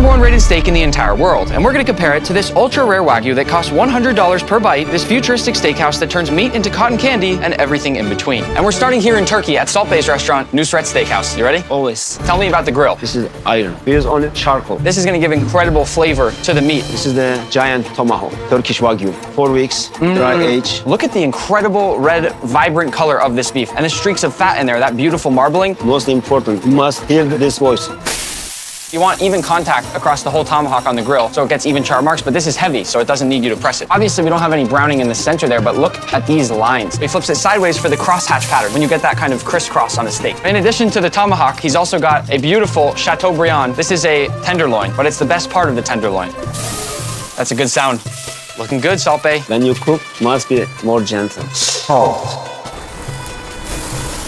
#1 rated steak in the entire world, and we're gonna compare it to this ultra rare Wagyu that costs $100 per bite, this futuristic steakhouse that turns meat into cotton candy and everything in between. And we're starting here in Turkey at Salt Bay's restaurant, Nusret Steakhouse. You ready? Always. Tell me about the grill. This is iron. We use only charcoal. This is gonna give incredible flavor to the meat. This is the giant tomahawk, Turkish Wagyu. 4 weeks, dry age. Look at the incredible red, vibrant color of this beef and the streaks of fat in there, that beautiful marbling. Most important, you must hear this voice. You want even contact across the whole tomahawk on the grill so it gets even char marks, but this is heavy, so it doesn't need you to press it. Obviously, we don't have any browning in the center there, but look at these lines. He flips it sideways for the crosshatch pattern when you get that kind of crisscross on a steak. In addition to the tomahawk, he's also got a beautiful Chateaubriand. This is a tenderloin, but it's the best part of the tenderloin. That's a good sound. Looking good, Salt Bay. When you cook, must be more gentle. Salt.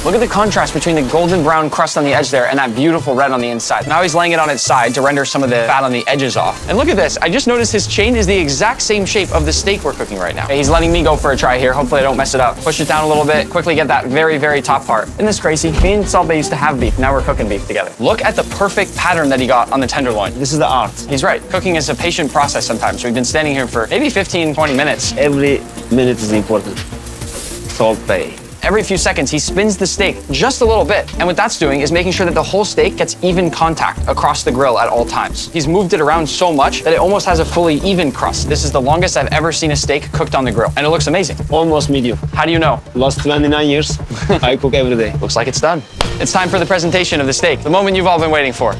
Look at the contrast between the golden brown crust on the edge there and that beautiful red on the inside. Now he's laying it on its side to render some of the fat on the edges off. And look at this. I just noticed his chain is the exact same shape of the steak we're cooking right now. Okay, he's letting me go for a try here. Hopefully I don't mess it up. Push it down a little bit. Quickly get that very, very top part. Isn't this crazy? Me and Salt Bay used to have beef. Now we're cooking beef together. Look at the perfect pattern that he got on the tenderloin. This is the art. He's right. Cooking is a patient process sometimes. We've been standing here for maybe 15, 20 minutes. Every minute is important. Salt Bay. Every few seconds, he spins the steak just a little bit. And what that's doing is making sure that the whole steak gets even contact across the grill at all times. He's moved it around so much that it almost has a fully even crust. This is the longest I've ever seen a steak cooked on the grill. And it looks amazing. Almost medium. How do you know? Last 29 years, I cook every day. Looks like it's done. It's time for the presentation of the steak, the moment you've all been waiting for.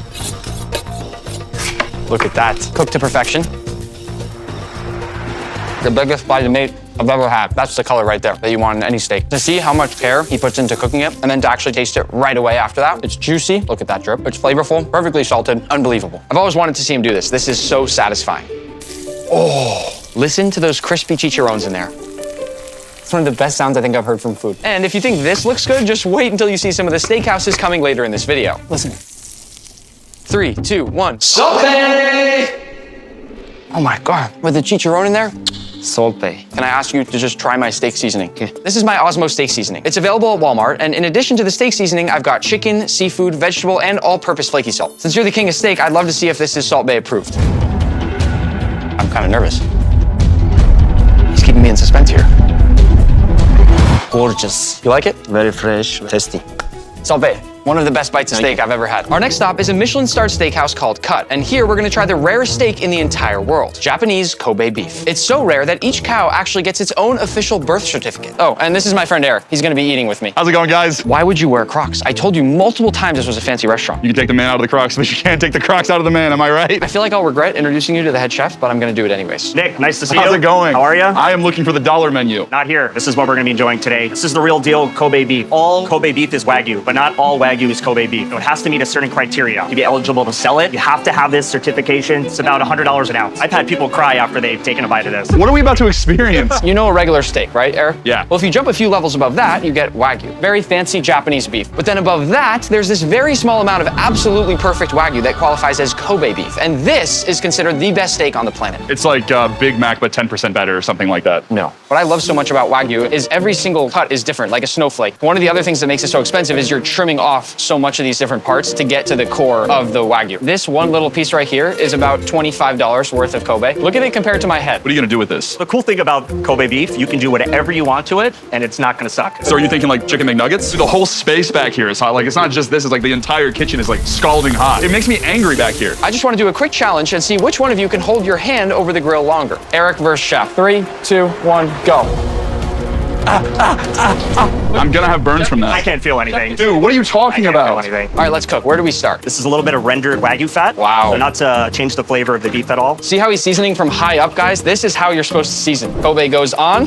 Look at that. Cooked to perfection. The biggest bite of meat I've ever had. That's the color right there that you want in any steak. To see how much care he puts into cooking it and then to actually taste it right away after that. It's juicy. Look at that drip. It's flavorful, perfectly salted, unbelievable. I've always wanted to see him do this. This is so satisfying. Oh, listen to those crispy chicharrones in there. It's one of the best sounds I think I've heard from food. And if you think this looks good, just wait until you see some of the steakhouses coming later in this video. Listen. 3, 2, 1. Salt Bay! Oh my God, with the chicharron in there? Salt Bay. Can I ask you to just try my steak seasoning? Okay. This is my Osmo steak seasoning. It's available at Walmart, and in addition to the steak seasoning, I've got chicken, seafood, vegetable, and all-purpose flaky salt. Since you're the king of steak, I'd love to see if this is Salt Bay approved. I'm kind of nervous. He's keeping me in suspense here. Gorgeous. You like it? Very fresh, tasty. Salt Bay. One of the best bites of steak I've ever had. Our next stop is a Michelin-starred steakhouse called Cut, and here we're gonna try the rarest steak in the entire world, Japanese Kobe beef. It's so rare that each cow actually gets its own official birth certificate. Oh, and this is my friend Eric. He's gonna be eating with me. How's it going, guys? Why would you wear Crocs? I told you multiple times this was a fancy restaurant. You can take the man out of the Crocs, but you can't take the Crocs out of the man, am I right? I feel like I'll regret introducing you to the head chef, but I'm gonna do it anyways. Nick, nice to see you. How's it going? How are you? I am looking for the dollar menu. Not here. This is what we're gonna be enjoying today. This is the real deal Kobe beef. All Kobe beef is Wagyu, but not all Wagyu is Kobe beef. So it has to meet a certain criteria to be eligible to sell it. You have to have this certification. It's about $100 an ounce. I've had people cry after they've taken a bite of this. What are we about to experience? You know a regular steak, right, Eric? Yeah. Well, if you jump a few levels above that, you get Wagyu. Very fancy Japanese beef. But then above that, there's this very small amount of absolutely perfect Wagyu that qualifies as Kobe beef. And this is considered the best steak on the planet. It's like Big Mac, but 10% better or something like that. No. What I love so much about Wagyu is every single cut is different, like a snowflake. One of the other things that makes it so expensive is you're trimming off so much of these different parts to get to the core of the Wagyu. This one little piece right here is about $25 worth of Kobe. Look at it compared to my head. What are you gonna do with this? The cool thing about Kobe beef, you can do whatever you want to it, and it's not gonna suck. So are you thinking like chicken McNuggets? Dude, the whole space back here is hot. Like, it's not just this, it's like the entire kitchen is like scalding hot. It makes me angry back here. I just want to do a quick challenge and see which one of you can hold your hand over the grill longer. Eric versus Chef. 3, 2, 1, go. I'm gonna have burns from I that. can't feel anything. Dude, what are you I talking can't about? feel anything. All right, let's cook. Where do we start? This is a little bit of rendered Wagyu fat. Wow. So not to change the flavor of the beef at all. See how he's seasoning from high up, guys? This is how you're supposed to season. Kobe goes on.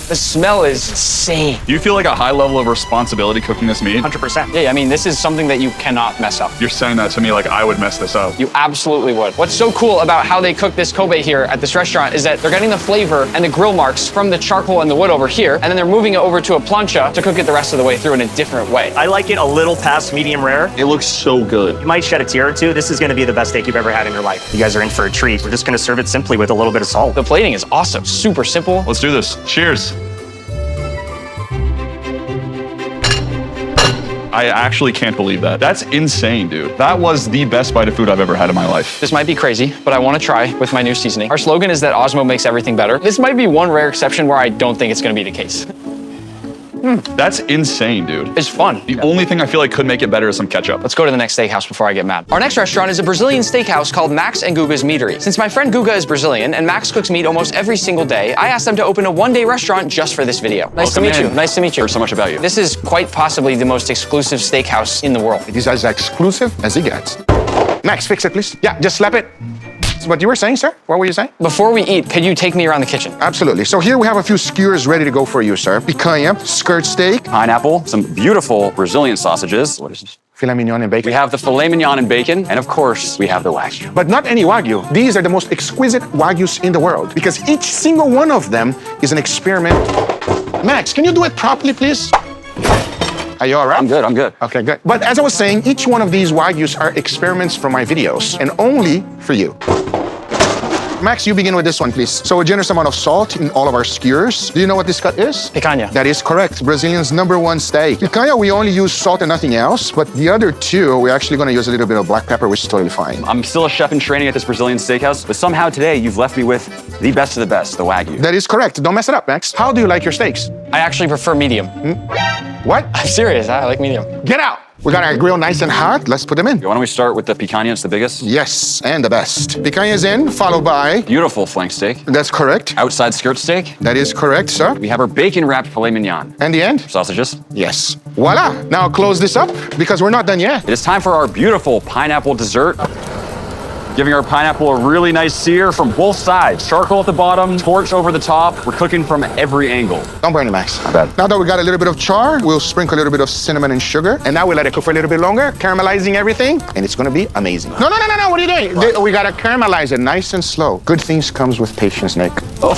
The smell is insane. Do you feel like a high level of responsibility cooking this meat? 100%. Yeah, I mean, this is something that you cannot mess up. You're saying that to me like I would mess this up. You absolutely would. What's so cool about how they cook this Kobe here at this restaurant is that they're getting the flavor and the grill marks from the charcoal and the wood over here, and then they're moving it over to a plancha to cook it the rest of the way through in a different way. I like it a little past medium rare. It looks so good. You might shed a tear or two. This is gonna be the best steak you've ever had in your life. You guys are in for a treat. We're just gonna serve it simply with a little bit of salt. The plating is awesome, super simple. Let's do this. Cheers. I actually can't believe that. That's insane, dude. That was the best bite of food I've ever had in my life. This might be crazy, but I want to try with my new seasoning. Our slogan is that Osmo makes everything better. This might be one rare exception where I don't think it's going to be the case. That's insane, dude. It's fun. The only thing I feel like could make it better is some ketchup. Let's go to the next steakhouse before I get mad. Our next restaurant is a Brazilian steakhouse called Max and Guga's Meatery. Since my friend Guga is Brazilian and Max cooks meat almost every single day, I asked them to open a one-day restaurant just for this video. Nice to meet you. Nice to meet you. Heard so much about you. This is quite possibly the most exclusive steakhouse in the world. It is as exclusive as it gets. Max, fix it, please. Yeah, just slap it. That's what you were saying, sir? What were you saying? Before we eat, could you take me around the kitchen? Absolutely. So here we have a few skewers ready to go for you, sir. Picanha, skirt steak, Pineapple, some beautiful Brazilian sausages. What is this? filet mignon and bacon. We have the filet mignon and bacon, and of course, we have the Wagyu. But not any Wagyu. These are the most exquisite Wagyus in the world because each single one of them is an experiment. Max, can you do it properly, please? Are you all right? I'm good, I'm good. Okay, good. But as I was saying, each one of these Wagyus are experiments from my videos and only for you. Max, you begin with this one, please. So a generous amount of salt in all of our skewers. Do you know what this cut is? Picanha. That is correct. Brazilians' #1 steak. Picanha, we only use salt and nothing else, but the other two, we're actually gonna use a little bit of black pepper, which is totally fine. I'm still a chef in training at this Brazilian steakhouse, but somehow today you've left me with the best of the best, the Wagyu. That is correct. Don't mess it up, Max. How do you like your steaks? I actually prefer medium. What? I'm serious, I like medium. Get out! We got our grill nice and hot. Let's put them in. Why don't we start with the picanha? It's the biggest. Yes, and the best. Picanha is in, followed by... Beautiful flank steak. That's correct. Outside skirt steak. That is correct, sir. We have our bacon-wrapped filet mignon. And the end? Sausages. Yes. Voila! Now close this up because we're not done yet. It is time for our beautiful pineapple dessert. Giving our pineapple a really nice sear from both sides. Charcoal at the bottom, torch over the top. We're cooking from every angle. Don't burn it, Max. My bad. Now that we got a little bit of char, we'll sprinkle a little bit of cinnamon and sugar. And now we let it cook for a little bit longer, caramelizing everything, and it's gonna be amazing. No, what are you doing? We gotta caramelize it nice and slow. Good things comes with patience, Nick. Oh,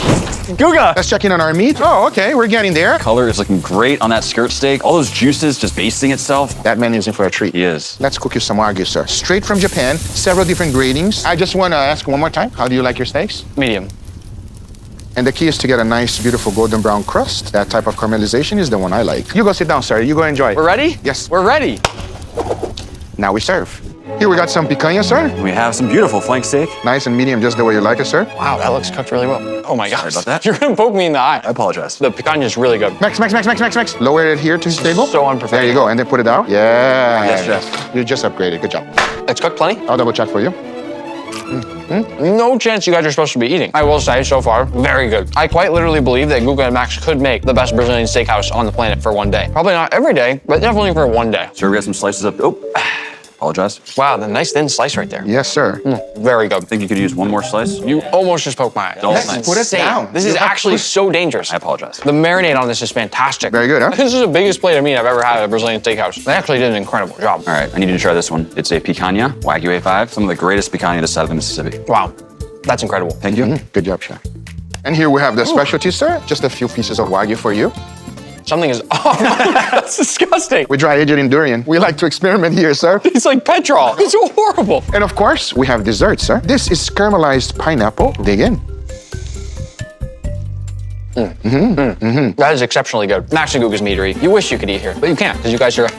Guga! Let's check in on our meat. Oh, okay, we're getting there. Color is looking great on that skirt steak. All those juices just basting itself. That man is in for a treat. He is. Let's cook you some Wagyu, sir. Straight from Japan, several different gradings. I just wanna ask one more time, how do you like your steaks? Medium. And the key is to get a nice, beautiful golden brown crust. That type of caramelization is the one I like. You go sit down, sir. You go enjoy. We're ready? Yes. We're ready. Now we serve. Here we got some picanha, sir. We have some beautiful flank steak. Nice and medium, just the way you like it, sir. Wow, that looks cooked really well. Oh my gosh. about that. You're gonna poke me in the eye. I apologize. The picanha is really good. Max. Lower it here to his table. So unprofessional. There you go, and then put it out. Yeah. Yes, chef. You just upgraded. Good job. It's cooked plenty. I'll double check for you. No chance you guys are supposed to be eating. I will say, so far, very good. I quite literally believe that Guga and Max could make the best Brazilian steakhouse on the planet for one day. Probably not every day, but definitely for one day. So we got some slices of, oh, apologize. Wow, the nice thin slice right there. Yes, sir. Very good. I think you could use one more slice. You almost just poked my eye. Don't. That's Put it insane. down. This is actually so dangerous. I apologize. The marinade on this is fantastic. Very good, huh? This is the biggest plate of meat I've ever had at a Brazilian steakhouse. They actually did an incredible job. All right, I need you to try this one. It's a picanha, Wagyu A5, some of the greatest picanha this side of the Mississippi. Wow, that's incredible. Thank you. Good job, chef. And here we have the specialty, sir. Just a few pieces of Wagyu for you. Something is, oh, that's disgusting. We dry aged in durian. We like to experiment here, sir. It's like petrol. It's horrible. And of course, we have dessert, sir. This is caramelized pineapple. Dig in. That is exceptionally good. Max and Guga's Meatery. You wish you could eat here, but you can't because you guys are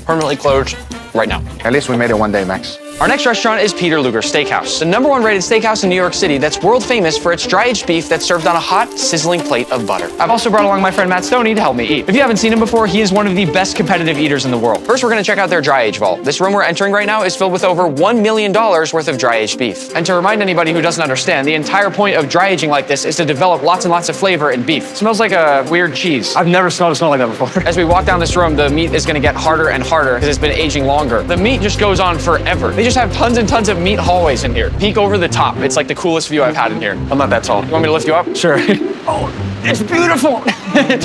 permanently closed right now. At least we made it one day, Max. Our next restaurant is Peter Luger Steakhouse, the #1 rated steakhouse in New York City that's world famous for its dry-aged beef that's served on a hot, sizzling plate of butter. I've also brought along my friend Matt Stoney to help me eat. If you haven't seen him before, he is one of the best competitive eaters in the world. First, we're gonna check out their dry-age vault. This room we're entering right now is filled with over $1 million worth of dry-aged beef. And to remind anybody who doesn't understand, the entire point of dry aging like this is to develop lots and lots of flavor in beef. It smells like a weird cheese. I've never smelled a smell like that before. As we walk down this room, the meat is gonna get harder and harder because it's been aging longer. The meat just goes on forever. They just have tons and tons of meat hallways in here. Peek over the top. It's like the coolest view I've had in here. I'm not that tall. You want me to lift you up? Sure. Oh, it's beautiful.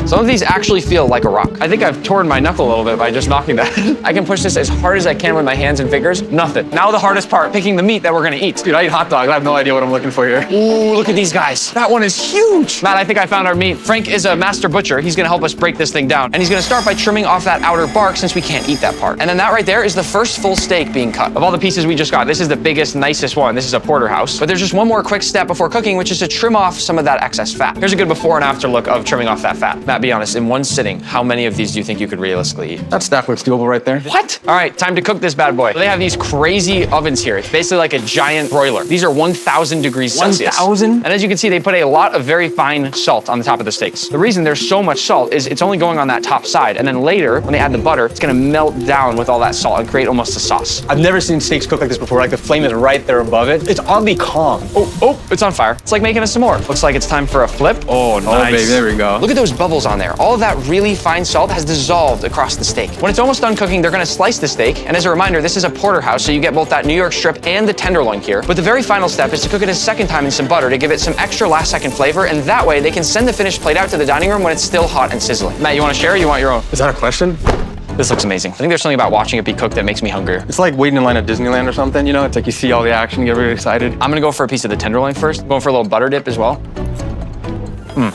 Some of these actually feel like a rock. I think I've torn my knuckle a little bit by just knocking that. I can push this as hard as I can with my hands and fingers. Nothing. Now the hardest part, picking the meat that we're gonna eat. Dude, I eat hot dogs. I have no idea what I'm looking for here. Ooh, look at these guys. That one is huge. Matt, I think I found our meat. Frank is a master butcher. He's gonna help us break this thing down. And he's gonna start by trimming off that outer bark since we can't eat that part. And then that right there is the first full steak being cut. Of all the pieces we just got, this is the biggest, nicest one. This is a porterhouse. But there's just one more quick step before cooking, which is to trim off some of that excess fat. Here's a good before and after look of trimming off that fat. Matt, be honest, in one sitting, how many of these do you think you could realistically eat? That stack looks doable right there. What? All right, time to cook this bad boy. They have these crazy ovens here. It's basically like a giant broiler. These are 1,000 degrees Celsius. 1,000? And as you can see, they put a lot of very fine salt on the top of the steaks. The reason there's so much salt is it's only going on that top side. And then later, when they add the butter, it's gonna melt down with all that salt and create almost a sauce. I've never seen steaks cooked like this before. Like the flame is right there above it. It's oddly calm. Oh, it's on fire. It's like making a s'more. Looks like it's time for a flip. Oh, nice. Baby, there we go. Look at those bubbles on there. All of that really fine salt has dissolved across the steak. When it's almost done cooking, they're gonna slice the steak. And as a reminder, this is a porterhouse, so you get both that New York strip and the tenderloin here. But the very final step is to cook it a second time in some butter to give it some extra last second flavor, and that way they can send the finished plate out to the dining room when it's still hot and sizzling. Matt, you wanna share or you want your own? Is that a question? This looks amazing. I think there's something about watching it be cooked that makes me hungrier. It's like waiting in line at Disneyland or something, you know? It's like you see all the action, you get really excited. I'm gonna go for a piece of the tenderloin first. I'm going for a little butter dip as well.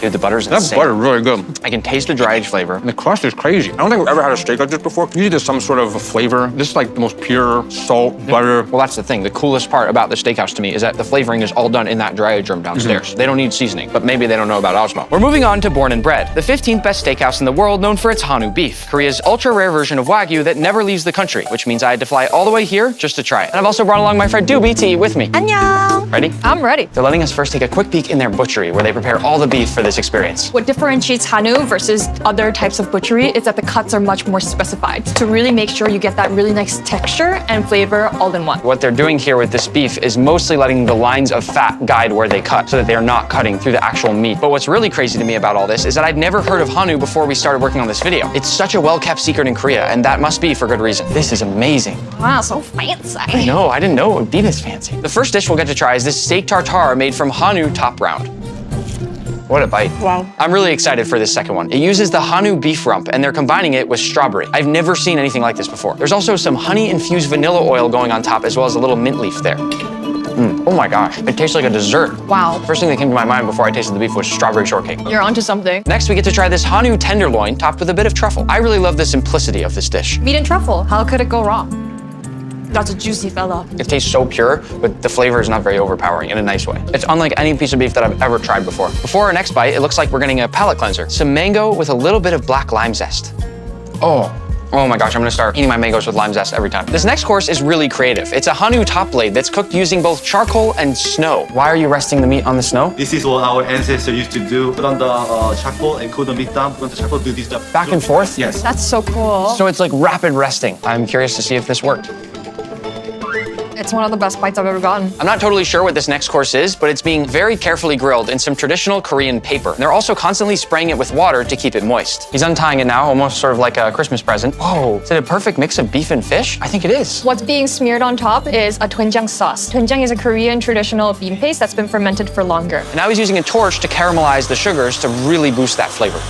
Dude, the butter's That insane. butter really good. I can taste the dry aged flavor. And the crust is crazy. I don't think I've ever had a steak like this before. Usually there's some sort of a flavor. This is like the most pure salt, butter. Well, that's the thing. The coolest part about the steakhouse to me is that the flavoring is all done in that dry age room downstairs. They don't need seasoning, but maybe they don't know about Osmo. We're moving on to Born and Bred, the 15th best steakhouse in the world, known for its Hanu beef, Korea's ultra-rare version of Wagyu that never leaves the country, which means I had to fly all the way here just to try it. And I've also brought along my friend Doobie to eat with me. 안녕. Ready? I'm ready. They're letting us first take a quick peek in their butchery, where they prepare all the beef for this experience. What differentiates Hanu versus other types of butchery is that the cuts are much more specified to really make sure you get that really nice texture and flavor all in one. What they're doing here with this beef is mostly letting the lines of fat guide where they cut so that they're not cutting through the actual meat. But what's really crazy to me about all this is that I'd never heard of Hanu before we started working on this video. It's such a well-kept secret in Korea, and that must be for good reason. This is amazing. Wow, so fancy. No, I didn't know it would be this fancy. The first dish we'll get to try is this steak tartare made from Hanu top round. What a bite. Wow. I'm really excited for this second one. It uses the Hanu beef rump, and they're combining it with strawberry. I've never seen anything like this before. There's also some honey-infused vanilla oil going on top, as well as a little mint leaf there. Oh my gosh, it tastes like a dessert. Wow. First thing that came to my mind before I tasted the beef was strawberry shortcake. You're onto something. Next, we get to try this Hanu tenderloin topped with a bit of truffle. I really love the simplicity of this dish. Meat and truffle, how could it go wrong? That's a juicy fella. It tastes so pure, but the flavor is not very overpowering in a nice way. It's unlike any piece of beef that I've ever tried before. Before our next bite, it looks like we're getting a palate cleanser. Some mango with a little bit of black lime zest. Oh my gosh, I'm gonna start eating my mangoes with lime zest every time. This next course is really creative. It's a Hanu top blade that's cooked using both charcoal and snow. Why are you resting the meat on the snow? This is what our ancestors used to do. Put on the charcoal and cool the meat down. Put on the charcoal, do this stuff. Back and forth? Yes. That's so cool. So it's like rapid resting. I'm curious to see if this worked. It's one of the best bites I've ever gotten. I'm not totally sure what this next course is, but it's being very carefully grilled in some traditional Korean paper. They're also constantly spraying it with water to keep it moist. He's untying it now, almost sort of like a Christmas present. Whoa, is it a perfect mix of beef and fish? I think it is. What's being smeared on top is a doenjang sauce. Doenjang is a Korean traditional bean paste that's been fermented for longer. And now he's using a torch to caramelize the sugars to really boost that flavor.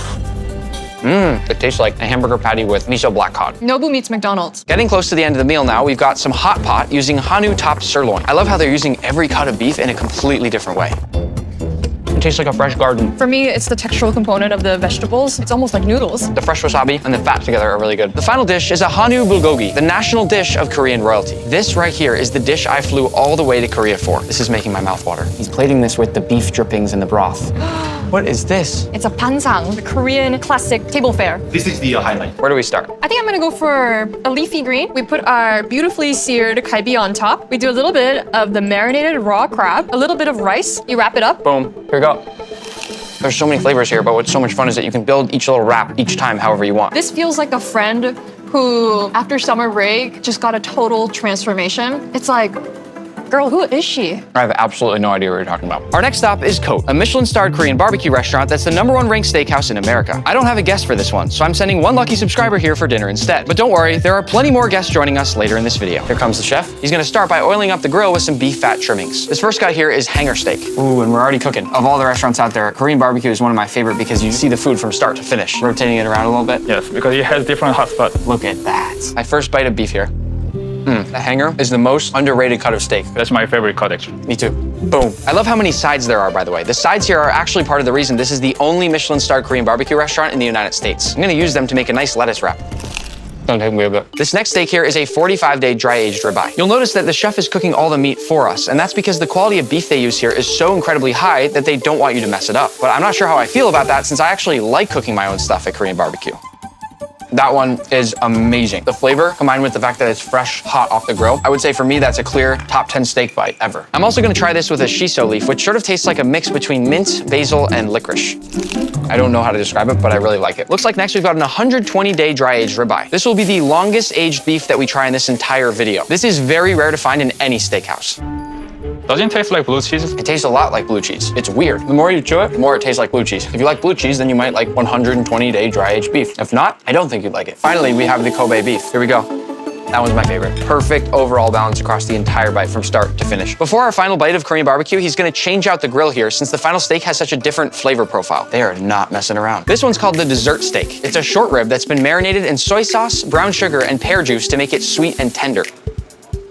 It tastes like a hamburger patty with miso black cod. Nobu meets McDonald's. Getting close to the end of the meal now, we've got some hot pot using Hanu topped sirloin. I love how they're using every cut of beef in a completely different way. It tastes like a fresh garden. For me, it's the textural component of the vegetables. It's almost like noodles. The fresh wasabi and the fat together are really good. The final dish is a Hanu bulgogi, the national dish of Korean royalty. This right here is the dish I flew all the way to Korea for. This is making my mouth water. He's plating this with the beef drippings and the broth. What is this? It's a pansang, the Korean classic table fare. This is the highlight. Where do we start? I think I'm gonna go for a leafy green. We put our beautifully seared kalbi on top. We do a little bit of the marinated raw crab, a little bit of rice. You wrap it up. Boom, here we go. There's so many flavors here, but what's so much fun is that you can build each little wrap each time however you want. This feels like a friend who, after summer break, just got a total transformation. It's like, girl, who is she? I have absolutely no idea what you're talking about. Our next stop is Kote, a Michelin-starred Korean barbecue restaurant that's the #1 ranked steakhouse in America. I don't have a guest for this one, so I'm sending one lucky subscriber here for dinner instead. But don't worry, there are plenty more guests joining us later in this video. Here comes the chef. He's gonna start by oiling up the grill with some beef fat trimmings. This first cut here is hanger steak. Ooh, and we're already cooking. Of all the restaurants out there, Korean barbecue is one of my favorite because you see the food from start to finish. Rotating it around a little bit. Yes, because it has different hot spots. Look at that. My first bite of beef here. The hanger is the most underrated cut of steak. That's my favorite cut, actually. Me too. Boom. I love how many sides there are, by the way. The sides here are actually part of the reason this is the only Michelin-starred Korean barbecue restaurant in the United States. I'm gonna use them to make a nice lettuce wrap. Don't take me a bit. This next steak here is a 45-day dry-aged ribeye. You'll notice that the chef is cooking all the meat for us, and that's because the quality of beef they use here is so incredibly high that they don't want you to mess it up. But I'm not sure how I feel about that since I actually like cooking my own stuff at Korean barbecue. That one is amazing. The flavor, combined with the fact that it's fresh, hot off the grill, I would say for me, that's a clear top 10 steak bite ever. I'm also gonna try this with a shiso leaf, which sort of tastes like a mix between mint, basil, and licorice. I don't know how to describe it, but I really like it. Looks like next we've got an 120-day dry-aged ribeye. This will be the longest aged beef that we try in this entire video. This is very rare to find in any steakhouse. Doesn't it taste like blue cheese? It tastes a lot like blue cheese. It's weird. The more you chew it, the more it tastes like blue cheese. If you like blue cheese, then you might like 120-day dry-aged beef. If not, I don't think you'd like it. Finally, we have the Kobe beef. Here we go. That one's my favorite. Perfect overall balance across the entire bite from start to finish. Before our final bite of Korean barbecue, he's gonna change out the grill here since the final steak has such a different flavor profile. They are not messing around. This one's called the dessert steak. It's a short rib that's been marinated in soy sauce, brown sugar, and pear juice to make it sweet and tender.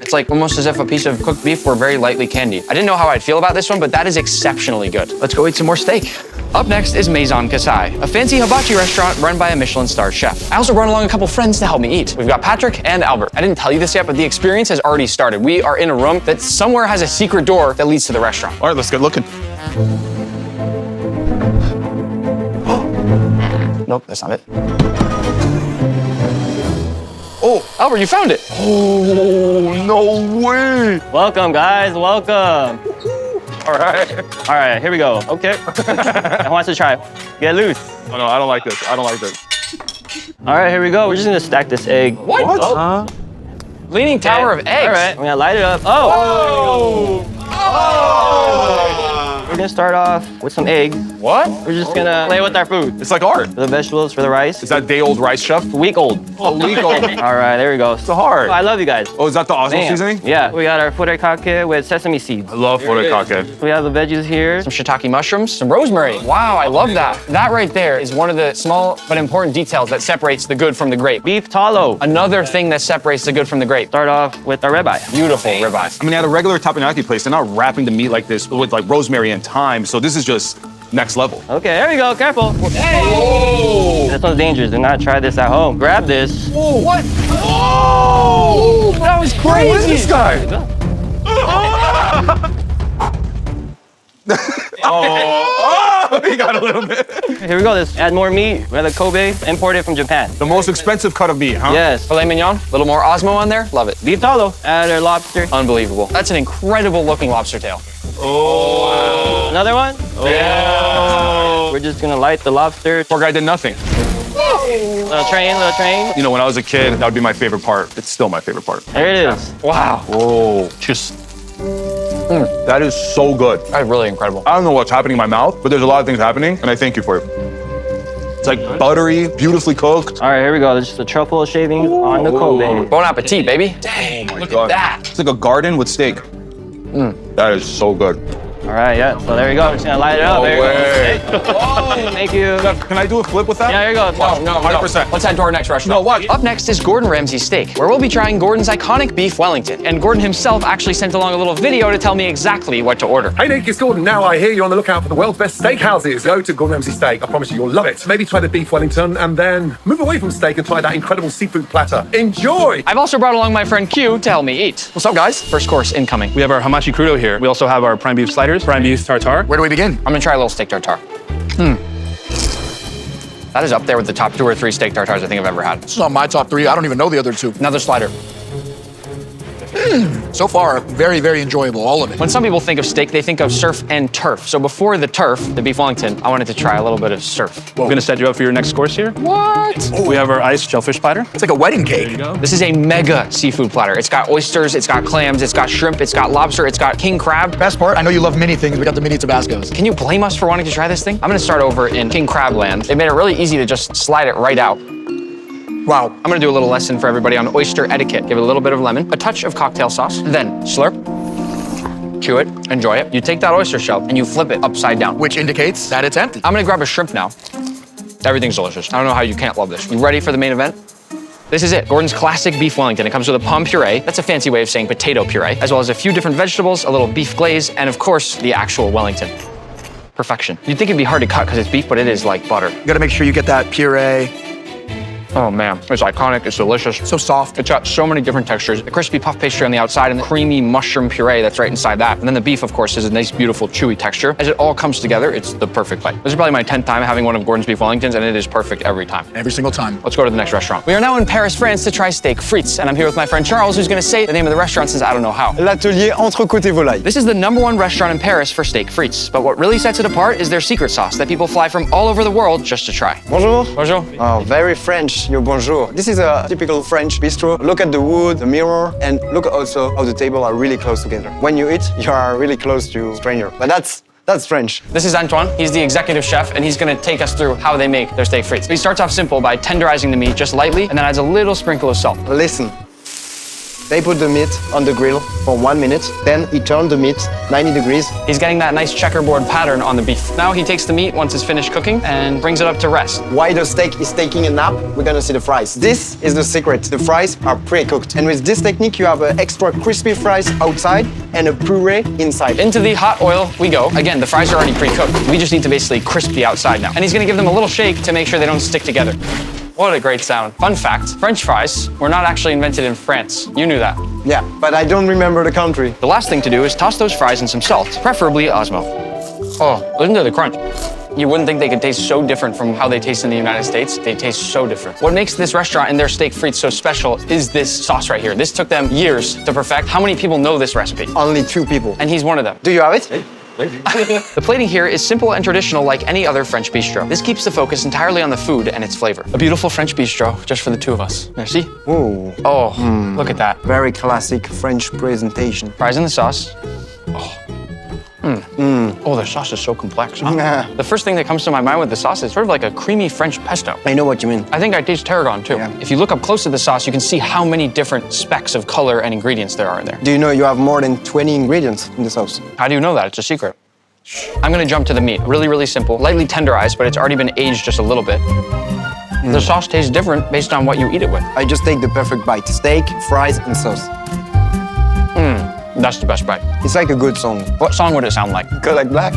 It's like almost as if a piece of cooked beef were very lightly candied. I didn't know how I'd feel about this one, but that is exceptionally good. Let's go eat some more steak. Up next is Maison Kasai, a fancy hibachi restaurant run by a Michelin-starred chef. I also brought along a couple friends to help me eat. We've got Patrick and Albert. I didn't tell you this yet, but the experience has already started. We are in a room that somewhere has a secret door that leads to the restaurant. All right, let's get looking. Nope, that's not it. Oh, Albert, you found it. Oh, no way. Welcome, guys. Welcome. All right. All right, here we go. Okay. Who wants to try? Get loose. Oh, no, I don't like this. I don't like this. All right, here we go. We're just gonna stack this egg. What? Oh. Leaning tower of eggs. All right, we're gonna light it up. Oh! We're gonna start off with some eggs. What? We're just gonna play with our food. It's like art. For the vegetables, for the rice. Is that day-old rice, chef? Week old. A week old. All right, there we go. So hard. I love you guys. Oh, is that the Oslo Bam. seasoning? Yeah, we got our furikake with sesame seeds. I love furikake. We have the veggies here. Some shiitake mushrooms, some rosemary. Wow, I love that. That right there is one of the small but important details that separates the good from the great. Beef talo. Another thing that separates the good from the great. Start off with our ribeye. Beautiful ribeye. I mean, at a regular tapenaki place, they're not wrapping the meat like this with like rosemary and thyme. So this is just next level. Okay, there we go. Careful. Hey! This one's dangerous. Do not try this at home. Grab this. Oh, what? Oh! That was crazy. What is this guy? Oh, he got a little bit. Here we go. Let's add more meat. We have the Kobe, imported from Japan. The most expensive cut of meat, huh? Yes. Filet mignon, a little more Osmo on there. Love it. Beef talo. Add our lobster. Unbelievable. That's an incredible looking lobster tail. Oh. Another one. Oh. We're just gonna light the lobster. Poor guy did nothing. Little train, little train. You know, when I was a kid, that would be my favorite part. It's still my favorite part. There it is. Wow. Whoa. Just. That is so good. That's really incredible. I don't know what's happening in my mouth, but there's a lot of things happening, and I thank you for it. It's like buttery, beautifully cooked. All right, here we go. There's just the truffle shavings on the Kobe. Bon appetit, baby. Dang, Oh my look God. at that. It's like a garden with steak. That is so good. All right, yeah. So there we go. We're just gonna light it up. No There you way. go. Thank you. Can I do a flip with that? Yeah, here you go. No, 100%. Let's head to our next restaurant. No, what? Up next is Gordon Ramsay's Steak, where we'll be trying Gordon's iconic beef Wellington. And Gordon himself actually sent along a little video to tell me exactly what to order. Hey Nick, it's Gordon. Now I hear you're on the lookout for the world's best steakhouses. Go to Gordon Ramsay Steak. I promise you, you'll love it. Maybe try the beef Wellington and then move away from steak and try that incredible seafood platter. Enjoy! I've also brought along my friend Q to help me eat. What's up, guys? First course incoming. We have our hamachi crudo here. We also have our prime beef sliders, prime beef tartare. Where do we begin? I'm gonna try a little steak tartare. That is up there with the top 2 or 3 steak tartares I think I've ever had. This is on my top 3. I don't even know the other 2. Another slider. So far, very, very enjoyable, all of it. When some people think of steak, they think of surf and turf. So before the turf, the beef Wellington, I wanted to try a little bit of surf. We're gonna set you up for your next course here. What? We have our iced shellfish platter. It's like a wedding cake. There you go. This is a mega seafood platter. It's got oysters, it's got clams, it's got shrimp, it's got lobster, it's got king crab. Best part, I know you love mini things. We got the mini Tabascos. Can you blame us for wanting to try this thing? I'm gonna start over in king crab land. They made it really easy to just slide it right out. Wow. I'm gonna do a little lesson for everybody on oyster etiquette. Give it a little bit of lemon, a touch of cocktail sauce, then slurp, chew it, enjoy it. You take that oyster shell and you flip it upside down. Which indicates that it's empty. I'm gonna grab a shrimp now. Everything's delicious. I don't know how you can't love this. You ready for the main event? This is it, Gordon's classic beef Wellington. It comes with a palm puree. That's a fancy way of saying potato puree, as well as a few different vegetables, a little beef glaze, and of course, the actual Wellington. Perfection. You'd think it'd be hard to cut because it's beef, but it is like butter. You gotta make sure you get that puree Oh man, it's iconic, it's delicious. So soft. It's got so many different textures. The crispy puff pastry on the outside and the creamy mushroom puree that's right inside that. And then the beef, of course, is a nice, beautiful, chewy texture. As it all comes together, it's the perfect bite. This is probably my 10th time having one of Gordon's Beef Wellingtons, and it is perfect every time. Every single time. Let's go to the next restaurant. We are now in Paris, France to try steak frites, and I'm here with my friend Charles, who's gonna say the name of the restaurant since I don't know how. L'atelier Entrecôte et Volaille. This is the #1 restaurant in Paris for steak frites, but what really sets it apart is their secret sauce that people fly from all over the world just to try. Bonjour. Bonjour. Oh, very French, your bonjour. This is a typical French bistro. Look at the wood, the mirror, and look also how the tables are really close together. When you eat, you are really close to stranger. But that's French. This is Antoine. He's the executive chef, and he's gonna take us through how they make their steak frites. He starts off simple by tenderizing the meat just lightly, and then adds a little sprinkle of salt. Listen. They put the meat on the grill for 1 minute, then he turned the meat 90 degrees. He's getting that nice checkerboard pattern on the beef. Now he takes the meat once it's finished cooking and brings it up to rest. While the steak is taking a nap, we're gonna see the fries. This is the secret. The fries are pre-cooked. And with this technique, you have an extra crispy fries outside and a puree inside. Into the hot oil we go. Again, the fries are already pre-cooked. We just need to basically crisp the outside now. And he's gonna give them a little shake to make sure they don't stick together. What a great sound. Fun fact, French fries were not actually invented in France. You knew that. Yeah, but I don't remember the country. The last thing to do is toss those fries in some salt, preferably Osmo. Oh, listen to the crunch. You wouldn't think they could taste so different from how they taste in the United States. They taste so different. What makes this restaurant and their steak frites so special is this sauce right here. This took them years to perfect. How many people know this recipe? Only 2 people. And he's one of them. Do you have it? The plating here is simple and traditional like any other French bistro. This keeps the focus entirely on the food and its flavor. A beautiful French bistro just for the two of us. Merci. Ooh. Oh, look at that. Very classic French presentation. Fries in the sauce. Oh. Oh, the sauce is so complex. The first thing that comes to my mind with the sauce is sort of like a creamy French pesto. I know what you mean. I think I taste tarragon too. Yeah. If you look up close to the sauce, you can see how many different specks of color and ingredients there are in there. Do you know you have more than 20 ingredients in the sauce? How do you know that? It's a secret. I'm gonna jump to the meat. Really, really simple. Lightly tenderized, but it's already been aged just a little bit. The sauce tastes different based on what you eat it with. I just take the perfect bite. Steak, fries, and sauce. That's the best bite. It's like a good song. What song would it sound like? Good like black.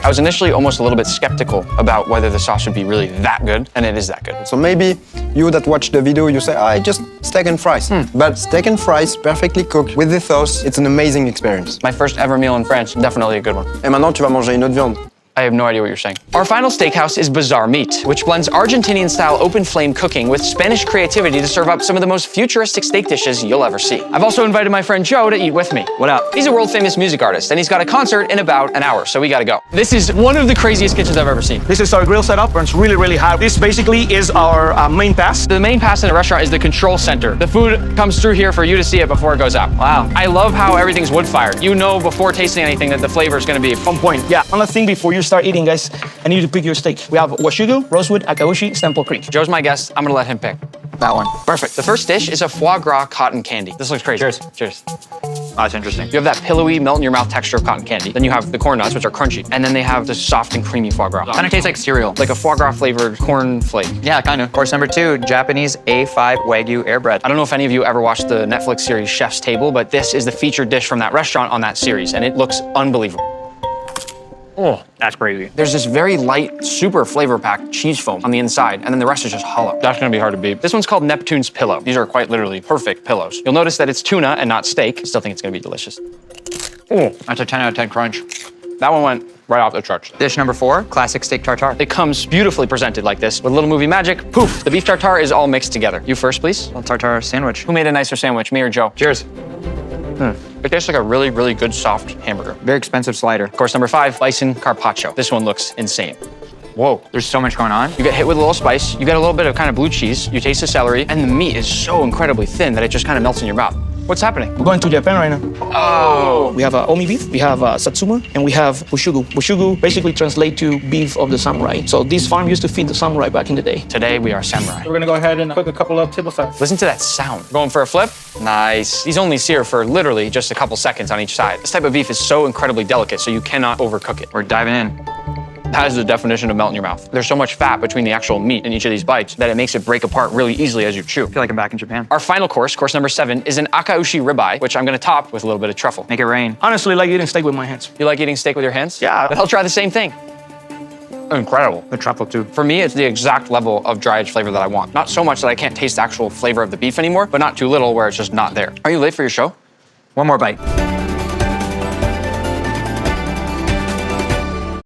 I was initially almost a little bit skeptical about whether the sauce would be really that good, and it is that good. So maybe you that watch the video, you say, just steak and fries. But steak and fries, perfectly cooked with the sauce, it's an amazing experience. My first ever meal in France, definitely a good one. Et maintenant, tu vas manger une autre viande. I have no idea what you're saying. Our final steakhouse is Bazaar Meat, which blends Argentinian-style open flame cooking with Spanish creativity to serve up some of the most futuristic steak dishes you'll ever see. I've also invited my friend Joe to eat with me. What up? He's a world-famous music artist, and he's got a concert in about an hour, so we gotta go. This is one of the craziest kitchens I've ever seen. This is our grill setup, and it's really, really hot. This basically is our main pass. The main pass in the restaurant is the control center. The food comes through here for you to see it before it goes out. Wow. I love how everything's wood-fired. You know before tasting anything that the flavor is gonna be on point. Yeah, one last thing before you start eating, guys, I need you to pick your steak. We have Washugu, Rosewood, Akaushi, Stemple Creek. Joe's my guest. I'm gonna let him pick. That one. Perfect. The first dish is a foie gras cotton candy. This looks crazy. Cheers. Cheers. Oh, that's interesting. You have that pillowy, melt-in-your-mouth texture of cotton candy. Then you have the corn nuts, which are crunchy. And then they have the soft and creamy foie gras. Kind of tastes like cereal. Like a foie gras-flavored corn flake. Yeah, kind of. Course number 2, Japanese A5 Wagyu air bread. I don't know if any of you ever watched the Netflix series Chef's Table, but this is the featured dish from that restaurant on that series, and it looks unbelievable. Oh, that's crazy. There's this very light, super flavor-packed cheese foam on the inside, and then the rest is just hollow. That's gonna be hard to beat. This one's called Neptune's Pillow. These are quite literally perfect pillows. You'll notice that it's tuna and not steak. I still think it's gonna be delicious. Oh, that's a 10 out of 10 crunch. That one went right off the charts. Dish number 4, classic steak tartare. It comes beautifully presented like this. With a little movie magic, poof, the beef tartare is all mixed together. You first, please. Little tartare sandwich. Who made a nicer sandwich, me or Joe? Cheers. It tastes like a really, really good soft hamburger. Very expensive slider. Course number 5, bison carpaccio. This one looks insane. Whoa, there's so much going on. You get hit with a little spice, you get a little bit of kind of blue cheese, you taste the celery, and the meat is so incredibly thin that it just kind of melts in your mouth. What's happening? We're going to Japan right now. Oh. We have omi beef, we have satsuma, and we have bushugu. Bushugu basically translates to beef of the samurai. So this farm used to feed the samurai back in the day. Today we are samurai. We're gonna go ahead and cook a couple of table sides. Listen to that sound. Going for a flip? Nice. These only sear for literally just a couple seconds on each side. This type of beef is so incredibly delicate, so you cannot overcook it. We're diving in. That is the definition of melt in your mouth. There's so much fat between the actual meat in each of these bites that it makes it break apart really easily as you chew. I feel like I'm back in Japan. Our final course, course number 7, is an akaushi ribeye, which I'm gonna top with a little bit of truffle. Make it rain. Honestly, I like eating steak with my hands. You like eating steak with your hands? Yeah. Then I'll try the same thing. incredible. The truffle too. For me, it's the exact level of dry aged flavor that I want. Not so much that I can't taste the actual flavor of the beef anymore, but not too little where it's just not there. Are you late for your show? One more bite.